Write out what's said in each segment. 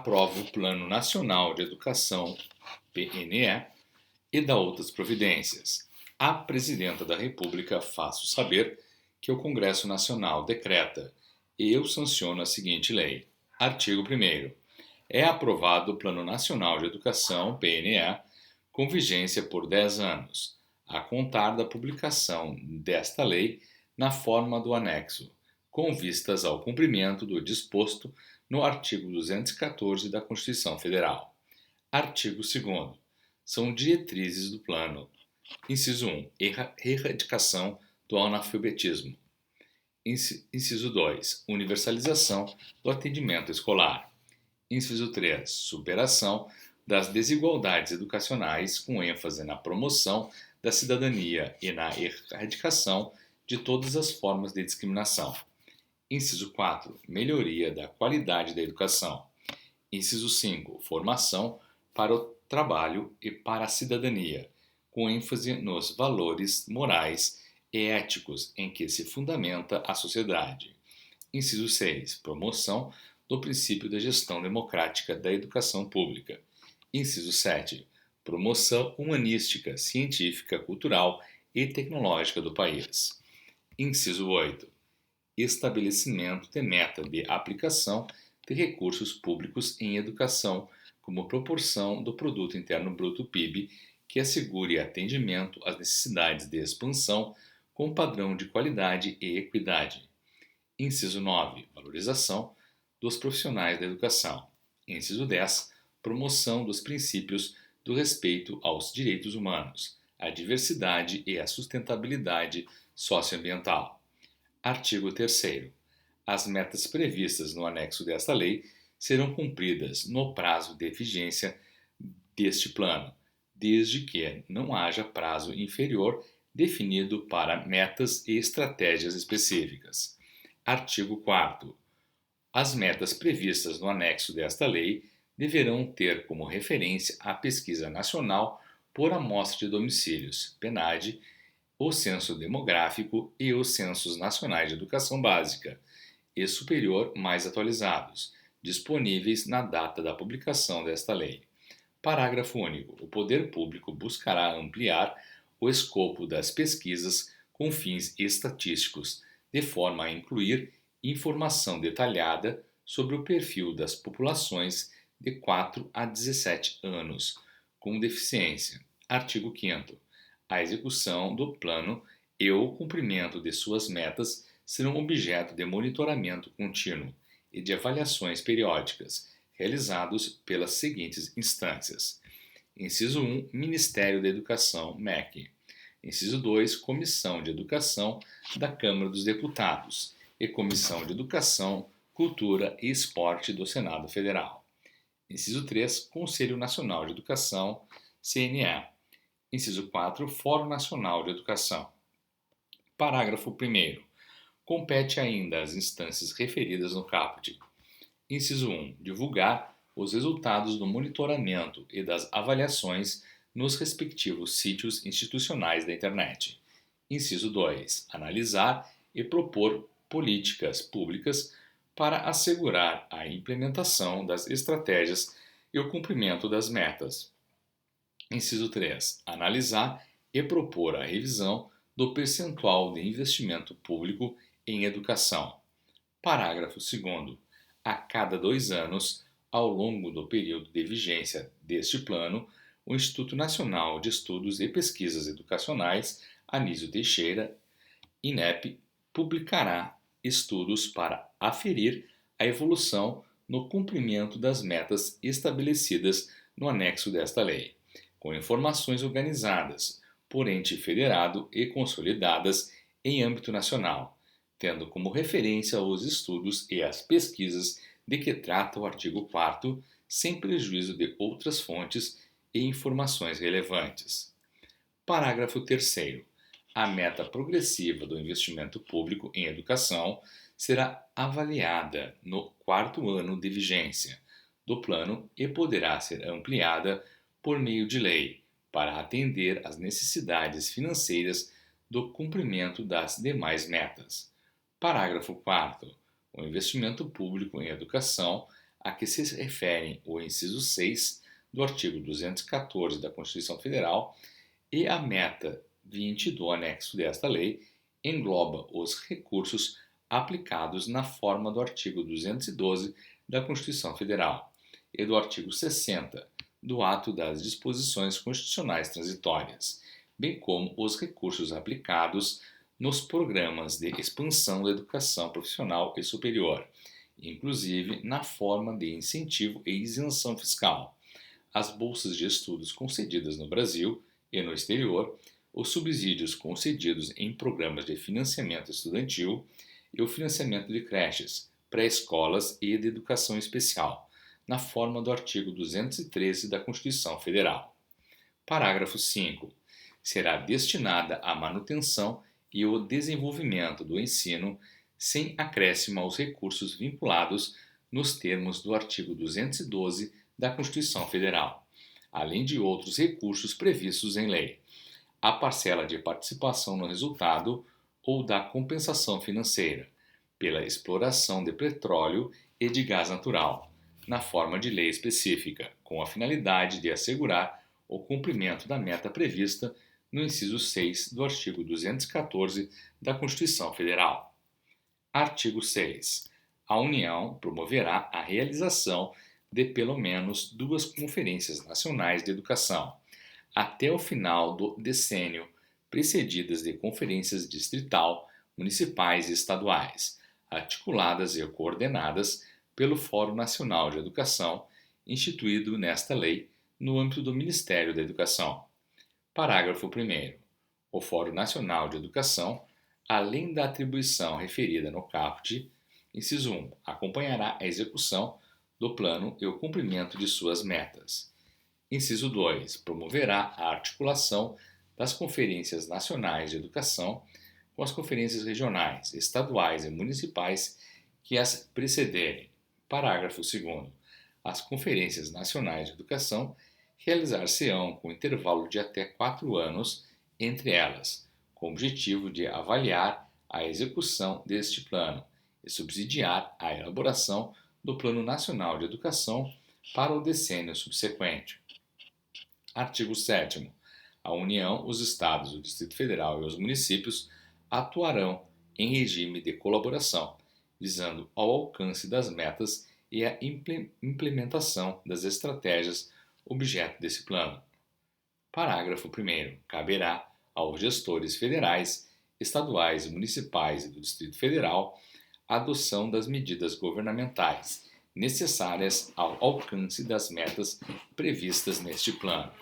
aprova o Plano Nacional de Educação, PNE, e dá outras providências. A Presidenta da República faço saber que o Congresso Nacional decreta e eu sanciono a seguinte lei. Artigo 1º. É aprovado o Plano Nacional de Educação, PNE, com vigência por 10 anos, a contar da publicação desta lei na forma do anexo, com vistas ao cumprimento do disposto no artigo 214 da Constituição Federal. Artigo 2º. São diretrizes do plano. Inciso 1. Erradicação do analfabetismo. Inciso 2. Universalização do atendimento escolar. Inciso 3. Superação das desigualdades educacionais com ênfase na promoção da cidadania e na erradicação de todas as formas de discriminação. Inciso 4. Melhoria da qualidade da educação. Inciso 5. Formação para o trabalho e para a cidadania, com ênfase nos valores morais e éticos em que se fundamenta a sociedade. Inciso 6. Promoção do princípio da gestão democrática da educação pública. Inciso 7. Promoção humanística, científica, cultural e tecnológica do país. Inciso 8. Estabelecimento de meta de aplicação de recursos públicos em educação como proporção do Produto Interno Bruto PIB que assegure atendimento às necessidades de expansão com padrão de qualidade e equidade. Inciso 9. Valorização dos profissionais da educação. Inciso 10. Promoção dos princípios do respeito aos direitos humanos, à diversidade e à sustentabilidade socioambiental. Artigo 3º. As metas previstas no anexo desta lei serão cumpridas no prazo de vigência deste plano, desde que não haja prazo inferior definido para metas e estratégias específicas. Artigo 4º. As metas previstas no anexo desta lei deverão ter como referência a Pesquisa Nacional por Amostra de Domicílios, PNAD, o Censo Demográfico e os Censos Nacionais de Educação Básica e Superior mais atualizados, disponíveis na data da publicação desta lei. Parágrafo único. O poder público buscará ampliar o escopo das pesquisas com fins estatísticos, de forma a incluir informação detalhada sobre o perfil das populações de 4 a 17 anos com deficiência. Artigo 5º. A execução do plano e o cumprimento de suas metas serão objeto de monitoramento contínuo e de avaliações periódicas, realizados pelas seguintes instâncias. Inciso 1. Ministério da Educação, MEC. Inciso 2. Comissão de Educação da Câmara dos Deputados e Comissão de Educação, Cultura e Esporte do Senado Federal. Inciso 3. Conselho Nacional de Educação, CNE. Inciso 4. Fórum Nacional de Educação. Parágrafo 1º. Compete ainda às instâncias referidas no caput. Inciso 1. Divulgar os resultados do monitoramento e das avaliações nos respectivos sítios institucionais da internet. Inciso 2. Analisar e propor políticas públicas para assegurar a implementação das estratégias e o cumprimento das metas. Inciso 3. Analisar e propor a revisão do percentual de investimento público em educação. Parágrafo 2º. A cada 2 anos, ao longo do período de vigência deste plano, o Instituto Nacional de Estudos e Pesquisas Educacionais, Anísio Teixeira, INEP, publicará estudos para aferir a evolução no cumprimento das metas estabelecidas no anexo desta lei, com informações organizadas por ente federado e consolidadas em âmbito nacional, tendo como referência os estudos e as pesquisas de que trata o artigo 4º, sem prejuízo de outras fontes e informações relevantes. Parágrafo 3º. A meta progressiva do investimento público em educação será avaliada no 4º ano de vigência do plano e poderá ser ampliada por meio de lei para atender às necessidades financeiras do cumprimento das demais metas. Parágrafo 4º. O investimento público em educação a que se referem o inciso 6 do artigo 214 da Constituição Federal e a meta 20 do anexo desta lei engloba os recursos aplicados na forma do artigo 212 da Constituição Federal e do artigo 60 do ato das disposições constitucionais transitórias, bem como os recursos aplicados nos programas de expansão da educação profissional e superior, inclusive na forma de incentivo e isenção fiscal, as bolsas de estudos concedidas no Brasil e no exterior, os subsídios concedidos em programas de financiamento estudantil e o financiamento de creches, pré-escolas e de educação especial, na forma do artigo 213 da Constituição Federal. Parágrafo 5. Será destinada à manutenção e o desenvolvimento do ensino sem acréscimo aos recursos vinculados nos termos do artigo 212 da Constituição Federal, além de outros recursos previstos em lei, a parcela de participação no resultado ou da compensação financeira, pela exploração de petróleo e de gás natural, na forma de lei específica, com a finalidade de assegurar o cumprimento da meta prevista no inciso 6 do artigo 214 da Constituição Federal. Artigo 6. A União promoverá a realização de pelo menos 2 conferências nacionais de educação, até o final do decênio, precedidas de conferências distrital, municipais e estaduais, articuladas e coordenadas pelo Fórum Nacional de Educação, instituído nesta lei no âmbito do Ministério da Educação. Parágrafo 1º. O Fórum Nacional de Educação, além da atribuição referida no caput, inciso 1, acompanhará a execução do plano e o cumprimento de suas metas. Inciso 2, promoverá a articulação das conferências nacionais de educação com as conferências regionais, estaduais e municipais que as precederem. Parágrafo 2º. As conferências nacionais de educação realizar-se-ão com intervalo de até 4 anos entre elas, com o objetivo de avaliar a execução deste plano e subsidiar a elaboração do Plano Nacional de Educação para o decênio subsequente. Artigo 7º. A União, os Estados, o Distrito Federal e os municípios atuarão em regime de colaboração, visando ao alcance das metas e a implementação das estratégias objeto desse plano. Parágrafo 1º. Caberá aos gestores federais, estaduais, municipais e do Distrito Federal a adoção das medidas governamentais necessárias ao alcance das metas previstas neste plano.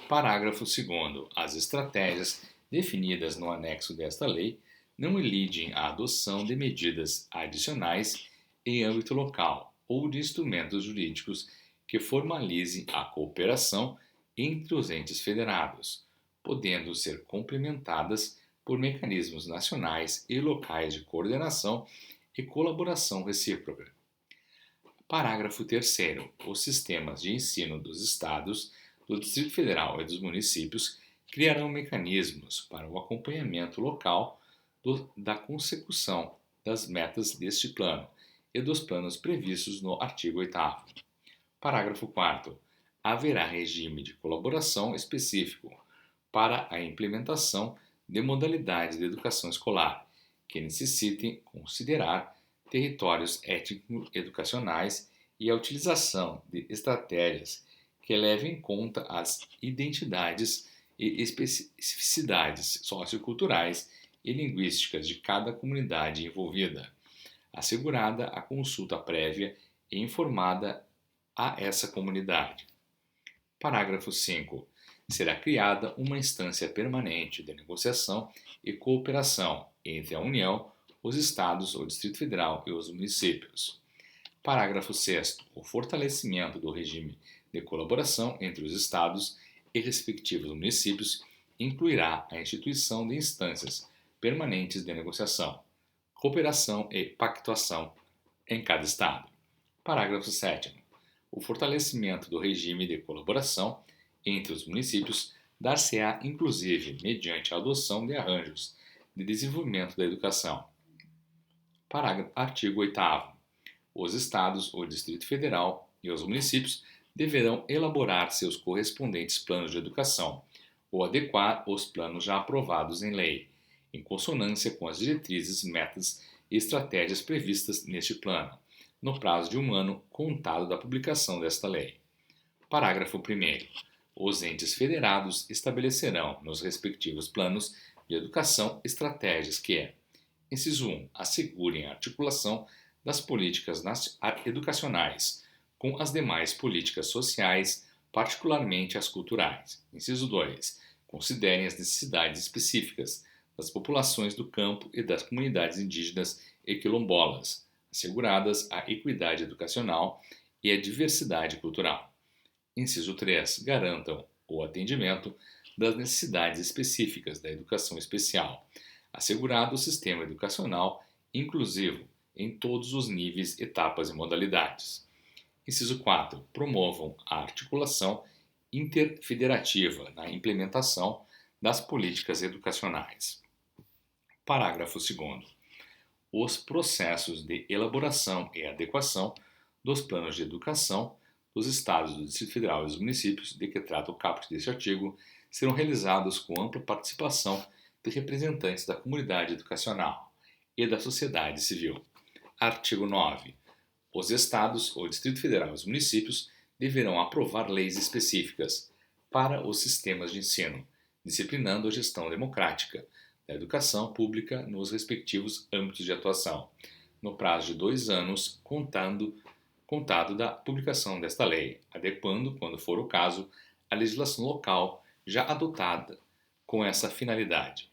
Parágrafo 2º. As estratégias definidas no anexo desta lei não elidem a adoção de medidas adicionais em âmbito local ou de instrumentos jurídicos que formalizem a cooperação entre os entes federados, podendo ser complementadas por mecanismos nacionais e locais de coordenação e colaboração recíproca. Parágrafo 3º. Os sistemas de ensino dos Estados, do Distrito Federal e dos municípios criarão mecanismos para o acompanhamento local da consecução das metas deste plano e dos planos previstos no artigo 8º. Parágrafo 4º. Haverá regime de colaboração específico para a implementação de modalidades de educação escolar que necessitem considerar territórios étnico-educacionais e a utilização de estratégias que levem em conta as identidades e especificidades socioculturais e linguísticas de cada comunidade envolvida, assegurada a consulta prévia e informada a essa comunidade. Parágrafo 5. Será criada uma instância permanente de negociação e cooperação entre a União, os Estados, o Distrito Federal e os municípios. Parágrafo 6º. O fortalecimento do regime de colaboração entre os Estados e respectivos municípios incluirá a instituição de instâncias permanentes de negociação, cooperação e pactuação em cada Estado. Parágrafo 7º. O fortalecimento do regime de colaboração entre os municípios dar-se-á inclusive mediante a adoção de arranjos de desenvolvimento da educação. Artigo 8º. Os estados, o Distrito Federal e os municípios deverão elaborar seus correspondentes planos de educação ou adequar os planos já aprovados em lei, em consonância com as diretrizes, metas e estratégias previstas neste plano, no prazo de 1 ano contado da publicação desta lei. Parágrafo 1º. Os entes federados estabelecerão nos respectivos planos de educação estratégias que, inciso 1, assegurem a articulação das políticas educacionais com as demais políticas sociais, particularmente as culturais. Inciso 2, considerem as necessidades específicas das populações do campo e das comunidades indígenas e quilombolas, asseguradas a equidade educacional e a diversidade cultural. Inciso 3. Garantam o atendimento das necessidades específicas da educação especial, assegurado o sistema educacional inclusivo em todos os níveis, etapas e modalidades. Inciso 4. Promovam a articulação interfederativa na implementação das políticas educacionais. Parágrafo 2º. Os processos de elaboração e adequação dos planos de educação dos Estados, do Distrito Federal e dos municípios, de que trata o caput deste artigo, serão realizados com ampla participação de representantes da comunidade educacional e da sociedade civil. Artigo 9. Os Estados, o Distrito Federal e os municípios deverão aprovar leis específicas para os sistemas de ensino, disciplinando a gestão democrática da educação pública nos respectivos âmbitos de atuação, no prazo de 2 anos, contado da publicação desta lei, adequando, quando for o caso, a legislação local já adotada com essa finalidade.